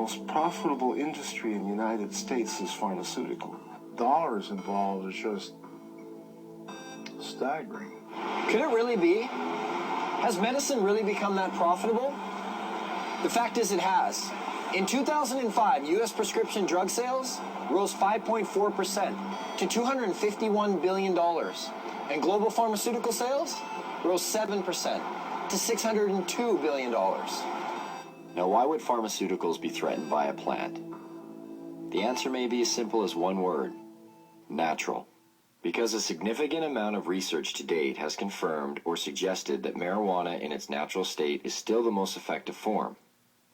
most profitable industry in the United States is pharmaceutical. Dollars involved is just staggering. Could it really be? Has medicine really become that profitable? The fact is it has. In 2005, U.S. prescription drug sales rose 5.4% to $251 billion, and global pharmaceutical sales rose 7% to $602 billion. Now, why would pharmaceuticals be threatened by a plant? The answer may be as simple as one word: natural. Because a significant amount of research to date has confirmed or suggested that marijuana in its natural state is still the most effective form.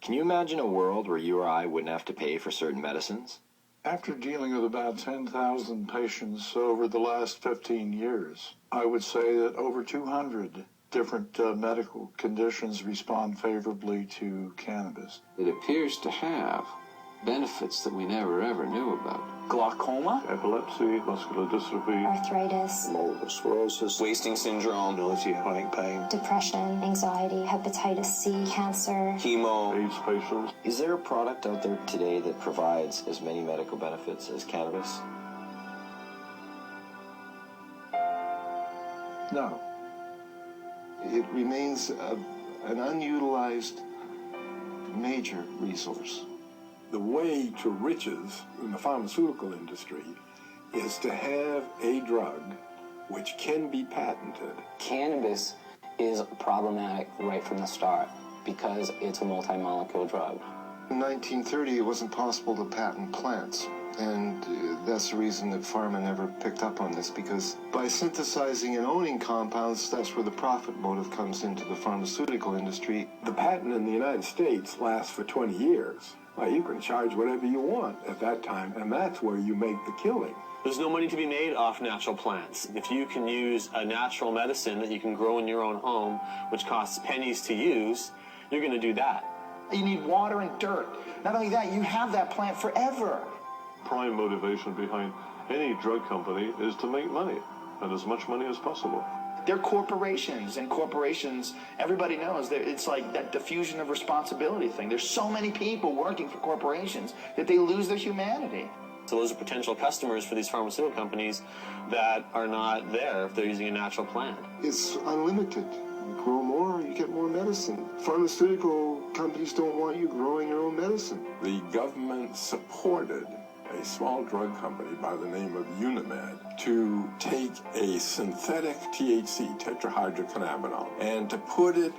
Can you imagine a world where you or I wouldn't have to pay for certain medicines? After dealing with about 10,000 patients over the last 15 years, I would say that over 200 different medical conditions respond favorably to cannabis. It appears to have benefits that we never ever knew about. Glaucoma, Epilepsy, muscular dystrophy, arthritis, multiple sclerosis, wasting syndrome, mobility, chronic pain, depression, anxiety, hepatitis C, cancer, chemo. AIDS patients. Is there a product out there today that provides as many medical benefits as cannabis? No. It remains an unutilized major resource. The way to riches in the pharmaceutical industry is to have a drug which can be patented. Cannabis is problematic right from the start because it's a multi-molecule drug. In 1930, it wasn't possible to patent plants, and that's the reason that pharma never picked up on this, because by synthesizing and owning compounds, that's where the profit motive comes into the pharmaceutical industry. The patent in the United States lasts for 20 years. Well, you can charge whatever you want at that time, and that's where you make the killing. There's no money to be made off natural plants. If you can use a natural medicine that you can grow in your own home, which costs pennies to use, you're going to do that. You need water and dirt. Not only that, you have that plant forever. Prime motivation behind any drug company is to make money, and as much money as possible. They're corporations, and corporations, everybody knows that it's like that diffusion of responsibility thing. There's so many people working for corporations that they lose their humanity. So those are potential customers for these pharmaceutical companies that are not there if they're using a natural plant. It's unlimited. You grow more, you get more medicine. Pharmaceutical companies don't want you growing your own medicine. The government supported a small drug company by the name of Unimed to take a synthetic THC, tetrahydrocannabinol, and to put it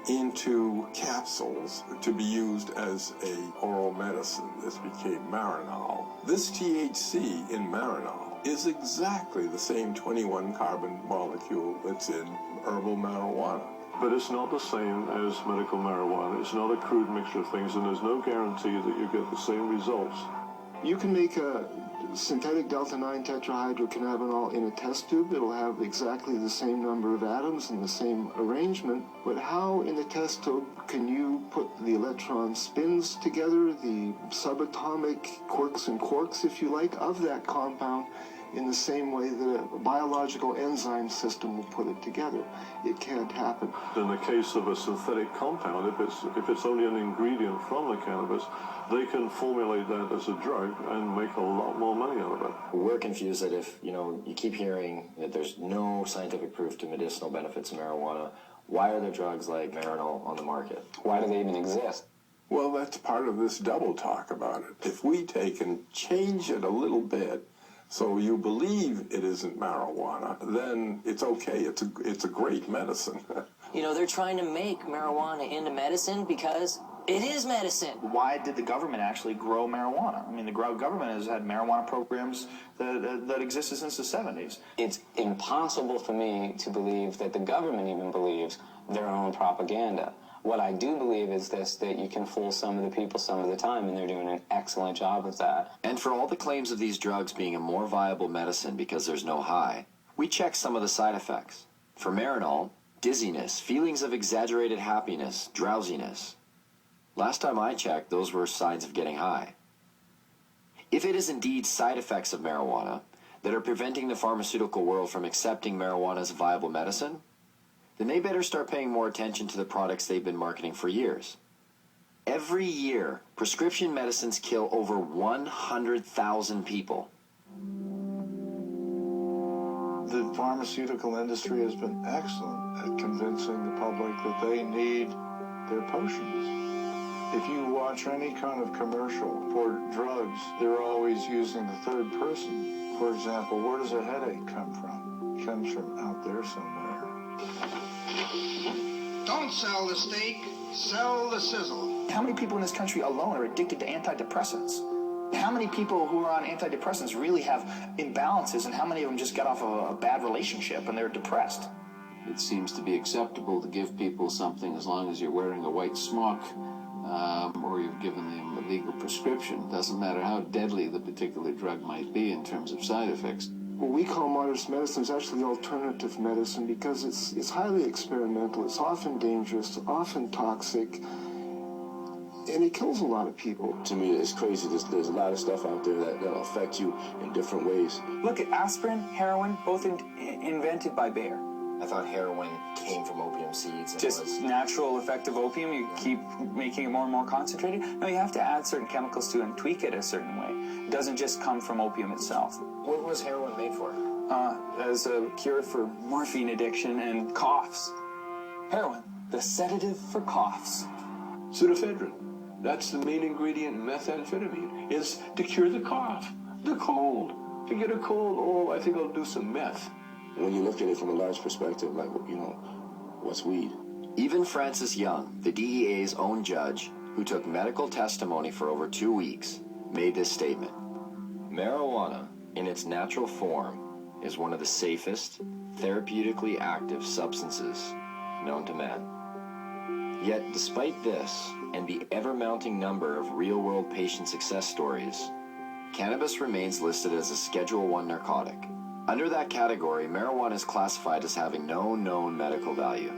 into capsules to be used as a oral medicine. This became Marinol. This THC in Marinol is exactly the same 21 carbon molecule that's in herbal marijuana. But it's not the same as medical marijuana. It's not a crude mixture of things, and there's no guarantee that you get the same results. You can make a synthetic delta-9 tetrahydrocannabinol in a test tube. It'll have exactly the same number of atoms and the same arrangement. But how in the test tube can you put the electron spins together, the subatomic quirks and quarks, if you like, of that compound in the same way that a biological enzyme system will put it together? It can't happen. In the case of a synthetic compound, if it's only an ingredient from the cannabis, they can formulate that as a drug and make a lot more money out of it. We're confused that if, you keep hearing that there's no scientific proof to medicinal benefits of marijuana, why are there drugs like Marinol on the market? Why do they even exist? Well, that's part of this double talk about it. If we take and change it a little bit so you believe it isn't marijuana, then it's okay. It's a great medicine. They're trying to make marijuana into medicine because it is medicine. Why did the government actually grow marijuana? I mean, the government has had marijuana programs that existed since the 70s. It's impossible for me to believe that the government even believes their own propaganda. What I do believe is this, that you can fool some of the people some of the time, and they're doing an excellent job of that. And for all the claims of these drugs being a more viable medicine because there's no high, we checked some of the side effects. For Marinol, dizziness, feelings of exaggerated happiness, drowsiness. Last time I checked, those were signs of getting high. If it is indeed side effects of marijuana that are preventing the pharmaceutical world from accepting marijuana as a viable medicine, then they better start paying more attention to the products they've been marketing for years. Every year, Prescription medicines kill over 100,000 people. The pharmaceutical industry has been excellent at convincing the public that they need their potions. If you watch any kind of commercial for drugs, they're always using the third person. For example, where does a headache come from? It comes from out there somewhere. Don't sell the steak, sell the sizzle. How many people in this country alone are addicted to antidepressants? How many people who are on antidepressants really have imbalances, and how many of them just got off a bad relationship and they're depressed? It seems to be acceptable to give people something as long as you're wearing a white smock or you've given them a legal prescription. Doesn't matter how deadly the particular drug might be in terms of side effects. What we call modern medicine is actually alternative medicine because it's highly experimental, it's often dangerous, often toxic, and it kills a lot of people. To me, it's crazy. There's a lot of stuff out there that'll affect you in different ways. Look at aspirin, heroin, both invented by Bayer. I thought heroin came from opium seeds. Just natural effect of opium, you keep making it more and more concentrated. No, you have to add certain chemicals to it and tweak it a certain way. It doesn't just come from opium itself. What was heroin made for? As a cure for morphine addiction and coughs. Heroin, the sedative for coughs. Pseudoephedrine. That's the main ingredient in methamphetamine, is to cure the cough, the cold. If you get a cold, oh, I think I'll do some meth. When you look at it from a large perspective, like, what's weed? Even Francis Young, the DEA's own judge, who took medical testimony for over 2 weeks, made this statement. Marijuana, in its natural form, is one of the safest, therapeutically active substances known to man. Yet, despite this, and the ever-mounting number of real-world patient success stories, cannabis remains listed as a Schedule I narcotic. Under that category, marijuana is classified as having no known medical value.